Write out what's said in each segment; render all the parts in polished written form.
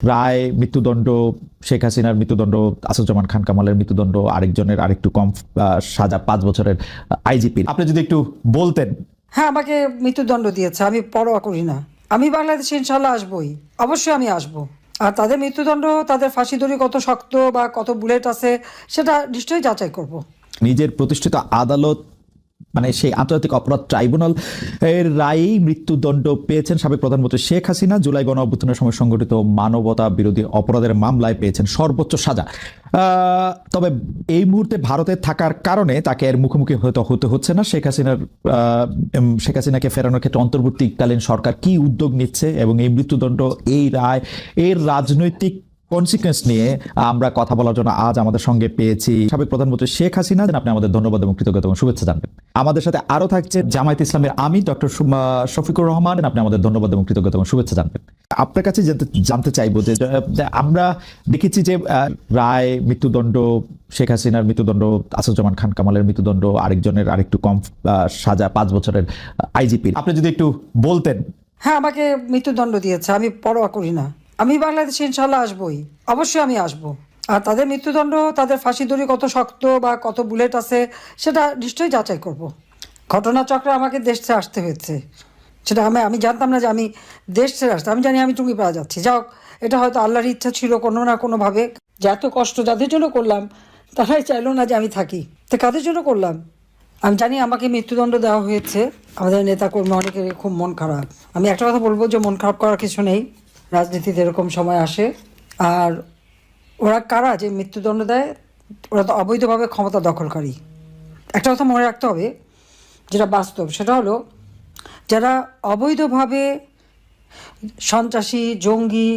রায় মৃত্যুদণ্ড, শেখ হাসিনার মৃত্যুদণ্ড, আসাদুজ্জামান খান কামালের মৃত্যুদণ্ড, আরেকজনের আরেকটু কম সাজা 5 বছরের আইজিপি। আপনি যদি একটু বলতেন। হ্যাঁ, আমাকে মৃত্যুদণ্ড দিয়েছে, আমি পরোয়া করি না। আমি বাংলাদেশে ইনশাল্লাহ আসবই, অবশ্যই আমি আসবো। আর তাদের মৃত্যুদণ্ড, তাদের ফাঁসি দড়ি কত শক্ত বা কত বুলেট আছে সেটা নিশ্চয়ই যাচাই করব। নিজের প্রতিষ্ঠিত আদালত মানে সেই আন্তর্জাতিক অপরাধ ট্রাইব্যুনাল এর রায়েই মৃত্যুদণ্ড পেয়েছেন সাবেক প্রধানমন্ত্রী শেখ হাসিনা। জুলাই গণ অভ্যুত্থানের সময় সংঘটিত মানবতা বিরোধী অপরাধের মামলায় পেয়েছেন সর্বোচ্চ সাজা। তবে এই মুহূর্তে ভারতে থাকার কারণে তাকে এর মুখোমুখি হতে হচ্ছে না। শেখ হাসিনাকে ফেরানোর ক্ষেত্রে অন্তর্বর্তীকালীন সরকার কি উদ্যোগ নিচ্ছে এবং এই মৃত্যুদণ্ড, এই রায়, এর রাজনৈতিক কনসিকুয়েন্স নিয়ে আমরা কথা বলার জন্য আজ আমাদের সঙ্গে পেয়েছি সাবেক প্রধানমন্ত্রী শেখ হাসিনা। আপনি আমাদের ধন্যবাদ এবং কৃতজ্ঞতা এবং শুভেচ্ছা জানবেন। আমাদের সাথে আরো থাকছে জামায়াত ইসলামের আমির ডক্টর শফিকুর রহমান। আপনি আমাদের ধন্যবাদ এবং কৃতজ্ঞতা এবং শুভেচ্ছা জানবেন। আপনার কাছে জানতে চাইবো যে আমরা দেখেছি যে রায় মৃত্যুদণ্ড, শেখ হাসিনার মৃত্যুদণ্ড, আসাদুজ্জামান খান কামালের মৃত্যুদণ্ড, আরেকজনের আরেকটু কম সাজা 5 বছরের আইজিপি। আপনি যদি একটু বলতেন। হ্যাঁ, আমাকে মৃত্যুদণ্ড দিয়েছে, আমি পরোয়া করি না। আমি বাংলাদেশে ইনশাল্লাহ আসবই, অবশ্যই আমি আসবো। আর তাদের মৃত্যুদণ্ড, তাদের ফাঁসি দড়ি কত শক্ত বা কত বুলেট আছে সেটা নিশ্চয়ই যাচাই করব। ঘটনাচক্রে আমাকে দেশ ছেড়ে আসতে হয়েছে, সেটা আমি জানতাম না যে আমি দেশ ছেড়ে আসতে। আমি জানি আমি টুঙ্গিপাড়া যাচ্ছি। যাও, এটা হয়তো আল্লাহর ইচ্ছা ছিল কোনো না কোনোভাবে, যে এত কষ্ট যাদের জন্য করলাম তারাই চাইলো না যে আমি থাকি। তো কাদের জন্য করলাম? আমি জানি আমাকে মৃত্যুদণ্ড দেওয়া হয়েছে। আমাদের নেতাকর্মী অনেকের খুব মন খারাপ। আমি একটা কথা বলবো যে মন খারাপ করার কিছু নেই, রাজনীতিতে এরকম সময় আসে। আর ওরা কারা যে মৃত্যুদণ্ড দেয়? ওরা তো অবৈধভাবে ক্ষমতা দখলকারী। একটা কথা মনে রাখতে হবে, যেটা বাস্তব, সেটা হলো যারা অবৈধভাবে সন্ত্রাসী, জঙ্গি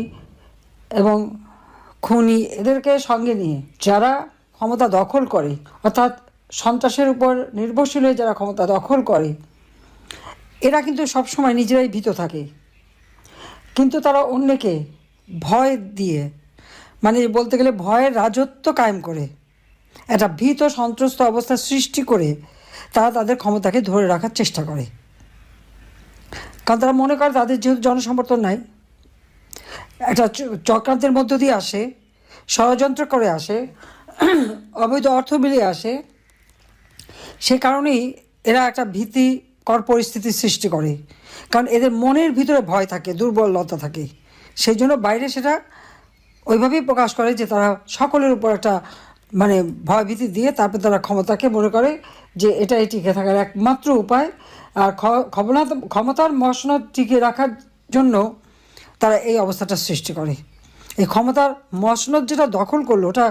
এবং খুনি এদেরকে সঙ্গে নিয়ে যারা ক্ষমতা দখল করে, অর্থাৎ সন্ত্রাসের উপর নির্ভরশীল হয়ে যারা ক্ষমতা দখল করে, এরা কিন্তু সবসময় নিজেরাই ভীত থাকে। কিন্তু তারা অন্যকে ভয় দিয়ে, মানে বলতে গেলে ভয়ের রাজত্ব কায়েম করে, একটা ভীত সন্ত্রস্ত অবস্থা সৃষ্টি করে তারা তাদের ক্ষমতাকে ধরে রাখার চেষ্টা করে। কারণ তারা মনে করে তাদের যেহেতু জনসমর্থন নাই, একটা চক্রান্তের মধ্য দিয়ে আসে, ষড়যন্ত্র করে আসে, অবৈধ অর্থ মিলিয়ে আসে, সে কারণেই এরা একটা ভীতিকর পরিস্থিতির সৃষ্টি করে। কারণ এদের মনের ভিতরে ভয় থাকে, দুর্বলতা থাকে, সেই জন্য বাইরে সেটা ওইভাবেই প্রকাশ করে যে তারা সকলের উপর একটা মানে ভয়ভীতি দিয়ে তারপর তারা ক্ষমতাকে মনে করে যে এটাই টিকে থাকার একমাত্র উপায়। আর ক্ষমতার মসনদ টিকে রাখার জন্য তারা এই অবস্থাটা সৃষ্টি করে। এই ক্ষমতার মসনদ যেটা দখল করলো, ওটা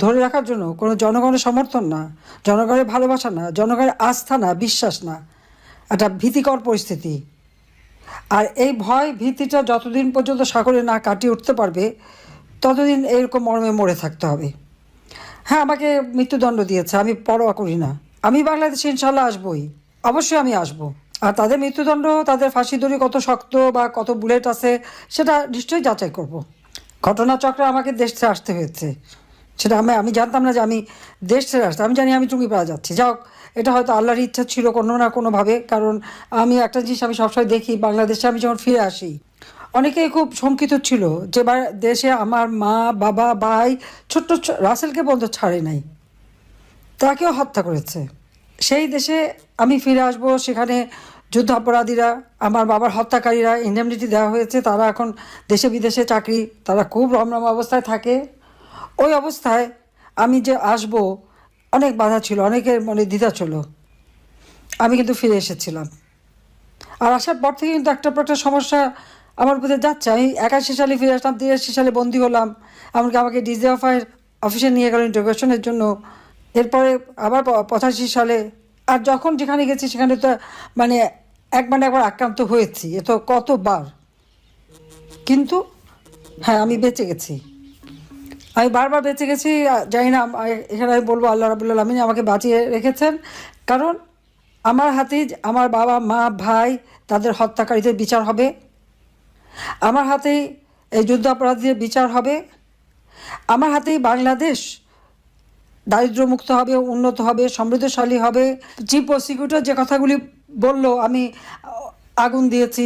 ধরে রাখার জন্য কোনো জনগণের সমর্থন না, জনগণের ভালোবাসা না, জনগণের আস্থা না, বিশ্বাস না, একটা ভীতিকর পরিস্থিতি। আর এই ভয় ভীতিটা যতদিন পর্যন্ত সাগরে না কাটিয়ে উঠতে পারবে ততদিন এরকম মর্মে মরে থাকতে হবে। হ্যাঁ, আমাকে মৃত্যুদণ্ড দিয়েছে, আমি পরোয়া করি না। আমি বাংলাদেশে ইনশাল্লাহ আসবই, অবশ্যই আমি আসবো। আর তাদের মৃত্যুদণ্ড, তাদের ফাঁসি দড়ি কত শক্ত বা কত বুলেট আছে সেটা নিশ্চয়ই যাচাই করব। ঘটনাচক্রে আমাকে দেশ ছেড়ে আসতে হয়েছে, সেটা আমি জানতাম না যে আমি দেশ ছেড়ে আসতে। আমি জানি আমি টুঙ্গিপাড়া যাচ্ছি। যাও, এটা হয়তো আল্লাহর ইচ্ছা ছিল কোনো না কোনোভাবে। কারণ আমি একটা জিনিস আমি সবসময় দেখি, বাংলাদেশে আমি যখন ফিরে আসি অনেকেই খুব শঙ্কিত ছিল যে দেশে আমার মা, বাবা, ভাই, ছোট্ট রাসেলকে পর্যন্ত ছাড়ে নাই, তাকেও হত্যা করেছে। সেই দেশে আমি ফিরে আসব, সেখানে যুদ্ধাপরাধীরা, আমার বাবার হত্যাকারীরা ইন্ডেমনিটি দেওয়া হয়েছে, তারা এখন দেশে বিদেশে চাকরি, তারা খুব রমরম অবস্থায় থাকে। ওই অবস্থায় আমি যে আসব, অনেক বাধা ছিল, অনেকের মনে দ্বিধা ছিল। আমি কিন্তু ফিরে এসেছিলাম। আর আসার পর থেকে কিন্তু একটার পর একটা সমস্যা আমার উপরে যাচ্ছে। আমি 81 সালে ফিরে আসলাম, 83 সালে বন্দী হলাম, এমনকি আমাকে ডিজিএফআইয়ের অফিসে নিয়ে গেল ইন্টারোগেশনের জন্য। এরপরে আবার 85 সালে, আর যখন যেখানে গেছি সেখানে তো মানে একবার আক্রান্ত হয়েছি, এ তো কতবার। কিন্তু হ্যাঁ, আমি বেঁচে গেছি, আমি বারবার বেঁচে গেছি। জানি না, এখানে আমি বলবো আল্লাহ রাব্বুল আলামিন আমাকে বাঁচিয়ে রেখেছেন। কারণ আমার হাতেই আমার বাবা, মা, ভাই, তাদের হত্যাকারীদের বিচার হবে। আমার হাতেই এই যুদ্ধাপরাধীদের বিচার হবে। আমার হাতেই বাংলাদেশ দারিদ্র্যমুক্ত হবে, উন্নত হবে, সমৃদ্ধশালী হবে। চিফ প্রসিকিউটর যে কথাগুলি বলল, আমি আগুন দিয়েছি,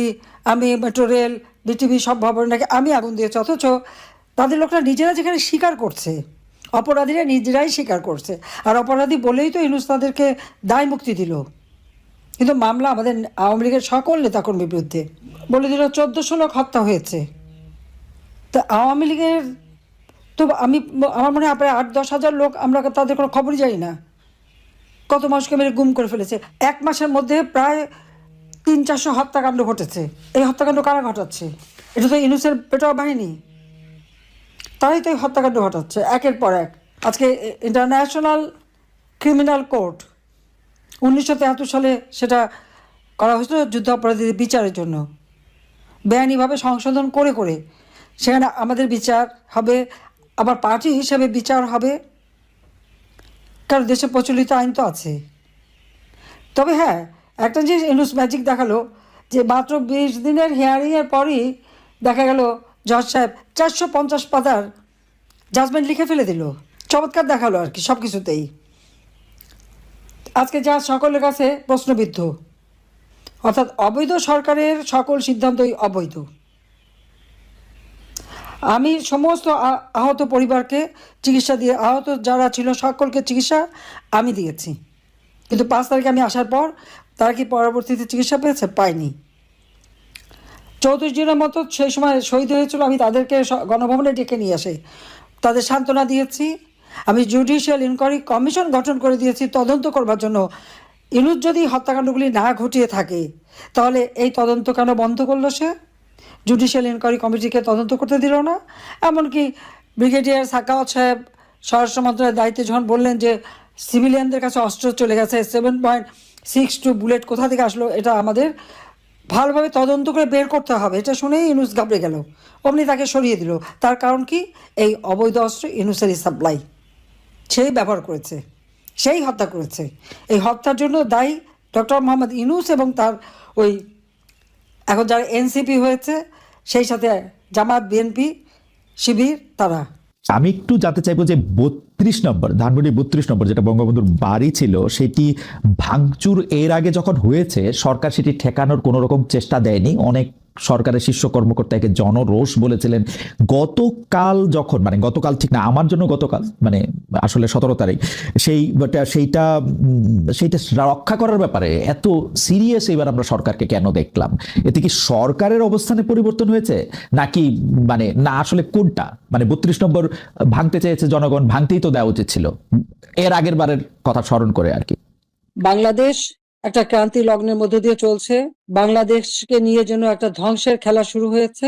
আমি মেট্রো রেল বিটিভি সব ভবনে নাকি আমি আগুন দিয়েছি, অথচ তাদের লোকরা নিজেরা যেখানে স্বীকার করছে, অপরাধীরা নিজেরাই স্বীকার করছে, আর অপরাধী বলেই তো ইউনূস তাদেরকে দায় মুক্তি দিল। কিন্তু মামলা আমাদের আওয়ামী লীগের সকল নেতাকর্মীর বিরুদ্ধে, বলে দিল 1400 লোক হত্যা হয়েছে। তা আওয়ামী লীগের তো আমার মনে হয় প্রায় 8-10 হাজার লোক, আমরা তাদের কোনো খবরই জানি না, কত মানুষকে মেরে গুম করে ফেলেছে। 1 মাসের মধ্যে প্রায় 300-400 হত্যাকাণ্ড ঘটেছে। এই হত্যাকাণ্ড কারা ঘটাচ্ছে? এটা তো ইউনূসের পেটোয়া বাহিনী, তারাই তো এই হত্যাকাণ্ড ঘটাচ্ছে একের পর এক। আজকে ইন্টারন্যাশনাল ক্রিমিনাল কোর্ট 1973 সালে সেটা করা হয়েছিল যুদ্ধাপরাধীদের বিচারের জন্য, বেআইনিভাবে সংশোধন করে করে সেখানে আমাদের বিচার হবে, আবার পার্টি হিসেবে বিচার হবে, কারণ দেশে প্রচলিত আইন তো আছে। তবে হ্যাঁ, একটা জিনিস ইউনূস ম্যাজিক দেখালো যে মাত্র 20 দিনের হিয়ারিংয়ের পরই দেখা গেল জজ সাহেব 450 পাতার জাজমেন্ট লিখে ফেলে দিল। চমৎকার দেখালো আর কি সব কিছুতেই। আজকে যা সকলের কাছে প্রশ্নবিদ্ধ, অর্থাৎ অবৈধ সরকারের সকল সিদ্ধান্তই অবৈধ। আমি সমস্ত আহত পরিবারকে চিকিৎসা দিয়ে, আহত যারা ছিল সকলকে চিকিৎসা আমি দিয়েছি, কিন্তু 5 তারিখে আমি আসার পর তারা কি পরবর্তীতে চিকিৎসা পেয়েছে? পায়নি। 34 জনের মতো সেই সময় শহীদ হয়েছিল, আমি তাদেরকে গণভবনে ডেকে নিয়ে আসে তাদের সান্ত্বনা দিয়েছি। আমি জুডিশিয়াল ইনকোয়ারি কমিশন গঠন করে দিয়েছি তদন্ত করবার জন্য। ইউনূস যদি হত্যাকাণ্ডগুলি না ঘটিয়ে থাকে তাহলে এই তদন্ত কেন বন্ধ করলো সে? জুডিশিয়াল ইনকোয়ারি কমিটিকে তদন্ত করতে দিল না। এমনকি ব্রিগেডিয়ার সাখাওয়াত সাহেব স্বরাষ্ট্র মন্ত্রণালয়ের দায়িত্বে যখন বললেন যে সিভিলিয়ানদের কাছে অস্ত্র চলে গেছে, 7.62 বুলেট কোথা থেকে আসলো, এটা আমাদের ভালোভাবে তদন্ত করে বের করতে হবে, এটা শুনেই ইউনূস ঘাবড়ে গেল, অমনি তাকে সরিয়ে দিল। তার কারণ কি? এই অবৈধ অস্ত্র ইউনূসেরই সাপ্লাই, সেই ব্যবহার করেছে, সেই হত্যা করেছে। এই হত্যার জন্য দায়ী ডক্টর মোহাম্মদ ইউনূস এবং তার ওই এখন যারা এনসিপি হয়েছে, সেই সাথে জামাত, বিএনপি, শিবির, তারা। আমি একটু জানতে চাইবো যে 32 নম্বর ধানমন্ডি 32 নম্বর যেটা বঙ্গবন্ধুর বাড়ি ছিল, সেটি ভাঙচুর এর আগে যখন হয়েছে সরকার সেটি ঠেকানোর কোনো রকম চেষ্টা দেয়নি। অনেক সরকারের শীর্ষ কর্মকর্তাকে জনরোষ বলেছিলেন। গতকাল ঠিক না, আমার জন্য গতকাল মানে আসলে 17 তারিখ, সেইটা রক্ষা করার ব্যাপারে এত সিরিয়াস এবার আমরা সরকারকে কেন দেখলাম? এতে কি সরকারের অবস্থানে পরিবর্তন হয়েছে নাকি না আসলে কোনটা? 32 নম্বর ভাঙতে চেয়েছে জনগণ, ভাঙতেই তো দেওয়া উচিত ছিল এর আগের বারের কথা স্মরণ করে আর কি। বাংলাদেশ একটা ক্রান্তি লগ্নের মধ্য দিয়ে চলছে। বাংলাদেশকে নিয়ে যেন একটা ধ্বংসের খেলা শুরু হয়েছে।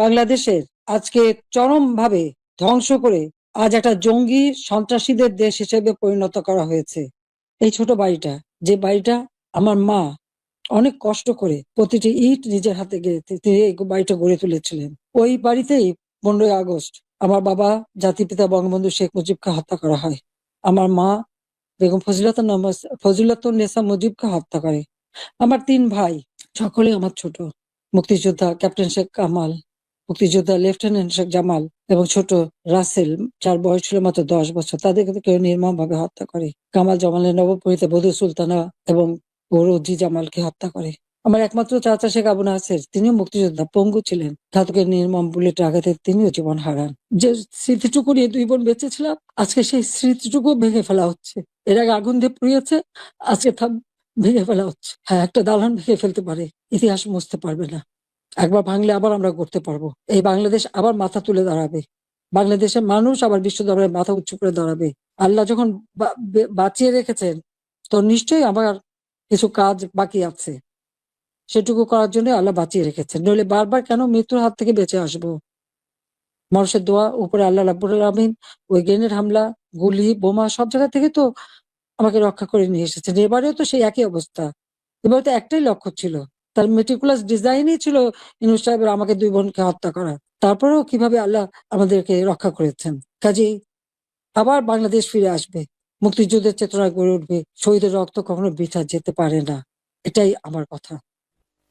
বাংলাদেশের আজকে চরমভাবে ধ্বংস করে আজ একটা জঙ্গি সন্ত্রাসীদের দেশ হিসেবে পরিণত করা হয়েছে। এই ছোট বাড়িটা, যে বাড়িটা আমার মা অনেক কষ্ট করে প্রতিটি ইট নিজের হাতে গেড়ে তিনি এই বাড়িটা গড়ে তুলেছিলেন, ওই বাড়িতেই 15ই আগস্ট আমার বাবা জাতিপিতা বঙ্গবন্ধু শেখ মুজিবকে হত্যা করা হয়। আমার মা বেগম ফজিলাতুন্নেসা মুজিবকে হত্যা করে। আমার 3 ভাই, সকলে আমার ছোট। মুক্তিযোদ্ধা ক্যাপ্টেন শেখ কামাল, মুক্তিযোদ্ধা লেফটেন্যান্ট শেখ জামাল এবং ছোট রাসেল, যার বয়স ছিল মাত্র 10 বছর, তাদেরকে কেউ নির্মমভাবে হত্যা করে। কামাল জামালের নবপরিণীতা বধূ সুলতানা এবং রোজি জামালকে হত্যা করে। আমার একমাত্র চাচা শেখ আবু নাসের, তিনিও মুক্তিযোদ্ধা, পঙ্গু ছিলেন, ঘাতকের নির্মম বুলেটের আঘাতে তিনিও জীবন হারান। যে স্মৃতিটুকু নিয়ে 2 বোন বেঁচেছিলাম, আজকে সেই স্মৃতিটুকু ভেঙে ফেলা হচ্ছে। এর আগে আগুন দিয়ে পুড়িয়েছে, আজকে ভেঙে ফেলা হচ্ছে। হ্যাঁ, একটা দালান ভেঙে ফেলতে পারে, ইতিহাস মুছতে পারবে না। একবার ভাঙলে আবার আমরা করতে পারবো। এই বাংলাদেশ আবার মাথা তুলে দাঁড়াবে, বাংলাদেশের মানুষ আবার বিশ্ব দরবারে মাথা উঁচু করে দাঁড়াবে। আল্লাহ যখন বাঁচিয়ে রেখেছেন, তো নিশ্চয়ই আমার কিছু কাজ বাকি আছে, সেটুকু করার জন্য আল্লাহ বাঁচিয়ে রেখেছেন। নইলে বারবার কেন মৃত্যুর হাত থেকে বেঁচে আসবো? মানুষের দোয়া, উপরে আল্লাহ রাব্বুল আলামিন ওই গ্রেনেড হামলা, গুলি, বোমা সব জায়গা থেকে তো আমাকে রক্ষা করে নিয়ে এসেছেন। এবারেও তো সেই একই অবস্থা। এবারে তো একটাই লক্ষ্য ছিল, তার মেটিকুলাস ডিজাইনই ছিল ইউনূস সাহেবের আমাকে 2 বোনকে হত্যা করা। তারপরেও কিভাবে আল্লাহ আমাদেরকে রক্ষা করেছেন। কাজেই আবার বাংলাদেশ ফিরে আসবে, মুক্তিযুদ্ধের চেতনা গড়ে উঠবে, শহীদের রক্ত কখনো বৃথা যেতে পারে না, এটাই আমার কথা।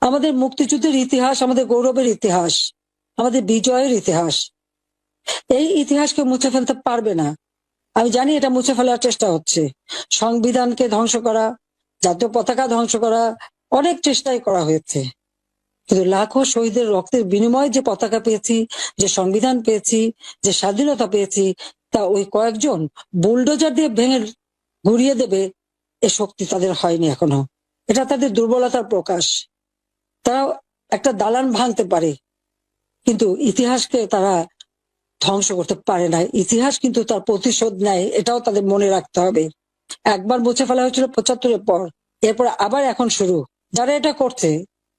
আমাদের মুক্তিযুদ্ধের ইতিহাস আমাদের গৌরবের ইতিহাস, আমাদের বিজয়ের ইতিহাস। এই ইতিহাসকে মুছে ফেলতে পারবে না। আমি জানি এটা মুছে ফেলার চেষ্টা হচ্ছে, সংবিধানকে ধ্বংস করা, জাতীয় পতাকা ধ্বংস করা, অনেক চেষ্টাই করা হয়েছে। কিন্তু লাখো শহীদের রক্তের বিনিময়ে যে পতাকা পেয়েছি, যে সংবিধান পেয়েছি, যে স্বাধীনতা পেয়েছি, তা ওই কয়েকজন বুলডোজার দিয়ে ভেঙে গুড়িয়ে দেবে এ শক্তি তাদের হয়নি এখনো। এটা তাদের দুর্বলতার প্রকাশ। তারা একটা দালান ভাঙতে পারে, কিন্তু ইতিহাসকে তারা ধ্বংস করতে পারে না। ইতিহাস কিন্তু তার প্রতিশোধ নেয়, এটাও তাদের মনে রাখতে হবে। একবার মুছে ফেলা হয়েছিল 75-এর পর, এরপর আবার এখন শুরু। যারা এটা করছে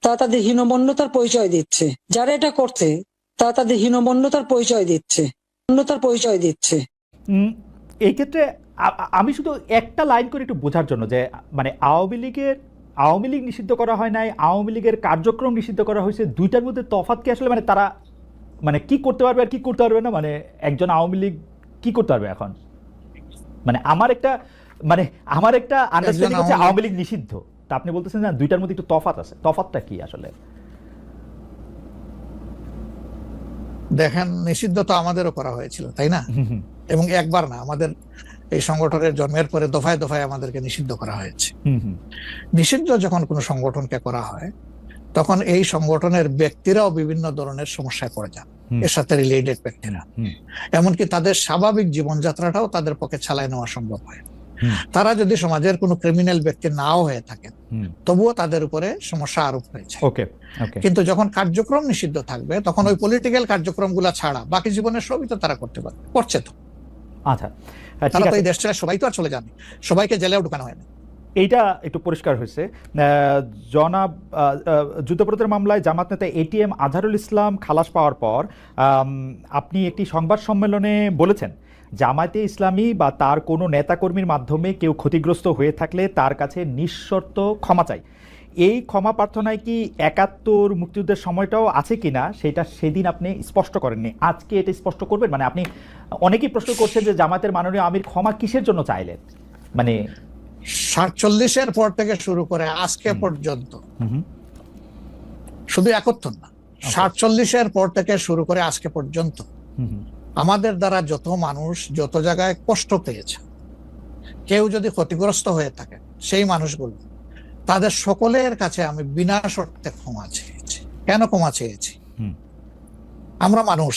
তারা তাদের হীনমন্যতার পরিচয় দিচ্ছে। যারা এটা করছে তারা তাদের হীনমন্যতার পরিচয় দিচ্ছে, পরিচয় দিচ্ছে। এই ক্ষেত্রে আমি শুধু একটা লাইন করে একটু বোঝার জন্য, যে মানে আওয়ামী লীগ নিষিদ্ধ করা হয় নাই, আওয়ামী লীগের কার্যক্রম নিষিদ্ধ করা হয়েছে, দুইটার মধ্যে তফাৎ কি আসলে? মানে তারা মানে কি করতে পারবে আর কি করতে পারবে না, মানে একজন আওয়ামী লীগ কি করতে পারবে এখন? মানে আমার একটা আন্ডারস্ট্যান্ডিং হচ্ছে আওয়ামী লীগ নিষিদ্ধ, তা আপনি বলতেছেন না দুইটার মধ্যে একটু তফাৎ আছে। তফাৎটা কি আসলে? দেখেন, নিষিদ্ধ তো আমাদেরও করা হয়েছিল, তাই না? এবং একবার না, আমাদের এই সংগঠনের জন্মের পরে দফায় দফায় আমাদেরকে নিষিদ্ধ করা হয়েছে। নিষিদ্ধ যখন কোনো সংগঠনকে করা হয়, তখন এই সংগঠনের ব্যক্তিরাও বিভিন্ন ধরনের সমস্যায় পড়ে যান, এর সাথে রিলেটেড ব্যক্তিরা। এমনকি তাদের স্বাভাবিক জীবনযাত্রাটাও তাদের পক্ষে চালায় নেওয়া সম্ভব হয়। তারা যদি সমাজের কোনো ক্রিমিনাল ব্যক্তি নাও হয়ে থাকেন, তবুও তাদের উপরে সমস্যা আরোপ হয়েছে। কিন্তু যখন কার্যক্রম নিষিদ্ধ থাকবে, তখন ওই পলিটিক্যাল কার্যক্রমগুলা ছাড়া বাকি জীবনের সবই তো তারা করতে পারবে, করছে তো। আচ্ছা, তারা তো এই দেশ ছেড়ে সবাই তো আর চলে যায়নি, সবাইকে জেলেও ঢুকানো হয়নি। এইটা একটু পরিষ্কার হয়েছে। জনাব যুদ্ধাপরাধের মামলায় জামাত নেতা এটিএম আজহারুল ইসলাম খালাস পাওয়ার পর আপনি একটি সংবাদ সম্মেলনে বলেছেন, জামায়াতে ইসলামী বা তার কোনো নেতাকর্মীর মাধ্যমে কেউ ক্ষতিগ্রস্ত হয়ে থাকলে তার কাছে নিঃশর্ত ক্ষমা চাই। এই ক্ষমা প্রার্থনায় কি ৭১ মুক্তিযুদ্ধের সময়টাও আছে কিনা সেটা সেদিন আপনি স্পষ্ট করেননি, আজকে এটা স্পষ্ট করবেন? মানে আপনি অনেকেই প্রশ্ন করছেন যে জামায়াতের মাননীয় আমির ক্ষমা কিসের জন্য চাইলেন? মানে ৪৭-এর পর থেকে শুরু করে আজকে পর্যন্ত, শুধু ৭১ না, ৪৭-এর পর থেকে শুরু করে আজকে পর্যন্ত আমাদের দ্বারা যত মানুষ যত জায়গায় কষ্ট পেয়েছে, কেউ যদি ক্ষতিগ্রস্ত হয়ে থাকে, সেই মানুষগুলো তাদের সকলের কাছে আমি বিনা শর্তে ক্ষমা চেয়েছি। কেন ক্ষমা চেয়েছি? আমরা মানুষ,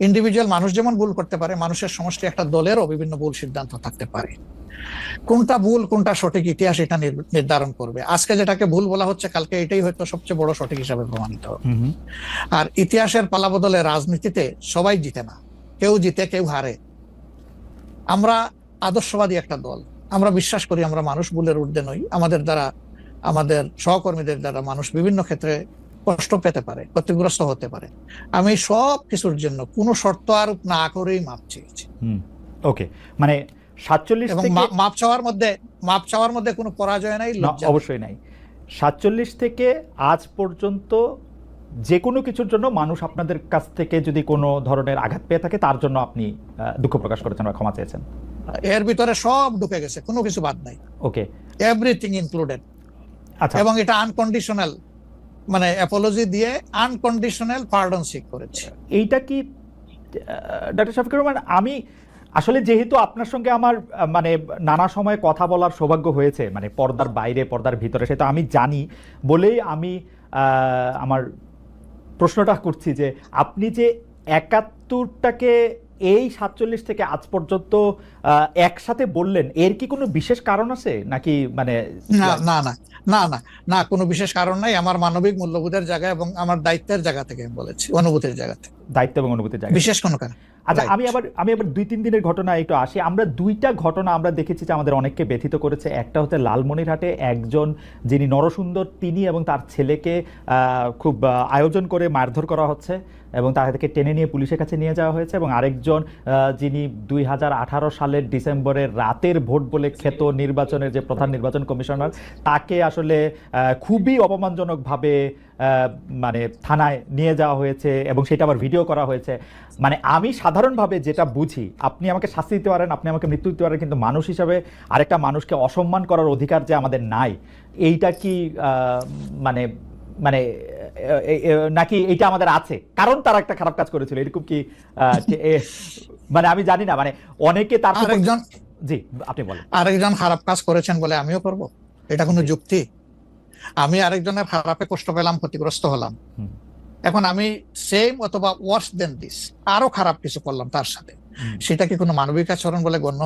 ইন্ডিভিজুয়াল মানুষ যেমন ভুল করতে পারে, মানুষের সমষ্টি একটা দলেরও বিভিন্ন ভুল সিদ্ধান্ত থাকতে পারে। কোনটা ভুল কোনটা সঠিক ইতিহাস এটা নির্ধারণ করবে। আজকে যেটাকে ভুল বলা হচ্ছে, কালকে এটাই হয়তো সবচেয়ে বড় সঠিক হিসাবে প্রমাণিত হবে। আর ইতিহাসের পালাবদলে রাজনীতিতে সবাই জিতে না, কেউ জিতে কেউ হারে। আমরা আদর্শবাদী একটা দল, আমরা বিশ্বাস করি আমরা মানুষ, ভুলের ঊর্ধ্বে নই। আমাদের দ্বারা, আমাদের সহকর্মীদের দ্বারা মানুষ বিভিন্ন ক্ষেত্রে কষ্ট পেতে পারে, ক্ষতিগ্রস্ত হতে পারে। আমি সব কিছুর জন্য কোনো শর্ত আরোপ না করেই মাপ চেয়েছি। ওকে, মানে ৪৭ এবং মাপ চাওয়ার মধ্যে কোনো পরাজয় নাই, অবশ্যই নাই। ৪৭ থেকে আজ পর্যন্ত যে কোনো কিছুর জন্য মানুষ আপনাদের কাছ থেকে যদি কোনো ধরনের আঘাত পেয়ে থাকে, তার জন্য আপনি দুঃখ প্রকাশ করেছেন বা ক্ষমা চেয়েছেন। এর ভিতরে সব ঢুকে গেছে, কোনো কিছু বাদ নাই। ওকে, এভরিথিং ইনক্লুডেড। আচ্ছা, এবং এটা আনকন্ডিশনাল, মানে অ্যাপোলজি দিয়ে আনকন্ডিশনাল পার্ডন সিক করেছে। এইটা কি ডক্টর শফিকুর রহমান, আমি আসলে যেহেতু আপনার সঙ্গে আমার মানে নানা সময় কথা বলার সৌভাগ্য হয়েছে, মানে পর্দার বাইরে পর্দার ভিতরে, সেটা আমি জানি বলেই আমি আমার প্রশ্নটা করছি যে আপনি যে ৭১টাকে এই ৪৭ থেকে আজ পর্যন্ত একসাথে বললেন, এর কি কোনো বিশেষ কারণ আছে নাকি? মানে না না না না না না, কোনো বিশেষ কারণ নাই। আমার মানবিক মূল্যবোধের জায়গা এবং আমার দায়িত্বের জায়গা থেকে বলেছি, অনুভূতির জায়গা থেকে। দায়িত্ব এবং অনুভূতির জায়গা, বিশেষ কোনো কারণ। আচ্ছা, আমি আবার ২-৩ দিনের ঘটনা একটু আসি। আমরা দুইটা ঘটনা আমরা দেখেছি যে আমাদের অনেককে ব্যথিত করেছে। একটা হচ্ছে লালমনিরহাটে একজন যিনি নরসুন্দর, তিনি এবং তার ছেলেকে খুব আয়োজন করে মারধর করা হচ্ছে এবং তাদেরকে টেনে নিয়ে পুলিশের কাছে নিয়ে যাওয়া হয়েছে। এবং আরেকজন যিনি ২০১৮ সালের ডিসেম্বরের রাতের ভোট বলে খ্যাত নির্বাচনের যে প্রধান নির্বাচন কমিশনার, তাকে আসলে খুবই অপমানজনকভাবে মানে থানায় নিয়ে যাওয়া হয়েছে এবং সেটা আবার ভিডিও করা হয়েছে। মানে আমি সাধারণভাবে যেটা বুঝি, আপনি আমাকে শাস্তি দিতে পারেন, আপনি আমাকে মৃত্যু দিতে পারেন, কিন্তু মানুষ হিসাবে আরেকটা মানুষকে অসম্মান করার অধিকার যে আমাদের নাই, এইটা কি মানে মানে নাকি এইটা আমাদের আছে কারণ তারা একটা খারাপ কাজ করেছিল, এরকম কি? মানে আমি জানি না, মানে অনেকে তার আরেকজন, জি আপনি বলেন, আরেকজন খারাপ কাজ করেছেন বলে আমিও করব, এটা কোনো যুক্তি? আমি আরেকজনের খারাপে কষ্ট পেলাম, ক্ষতিগ্রস্ত হলাম, এখন আমি সেম অথবা ওয়ার্স দেন দিস আরো খারাপ কিছু করলাম তার সাথে, সেটা কি কোনো মানবিক আচরণ বলে গণ্য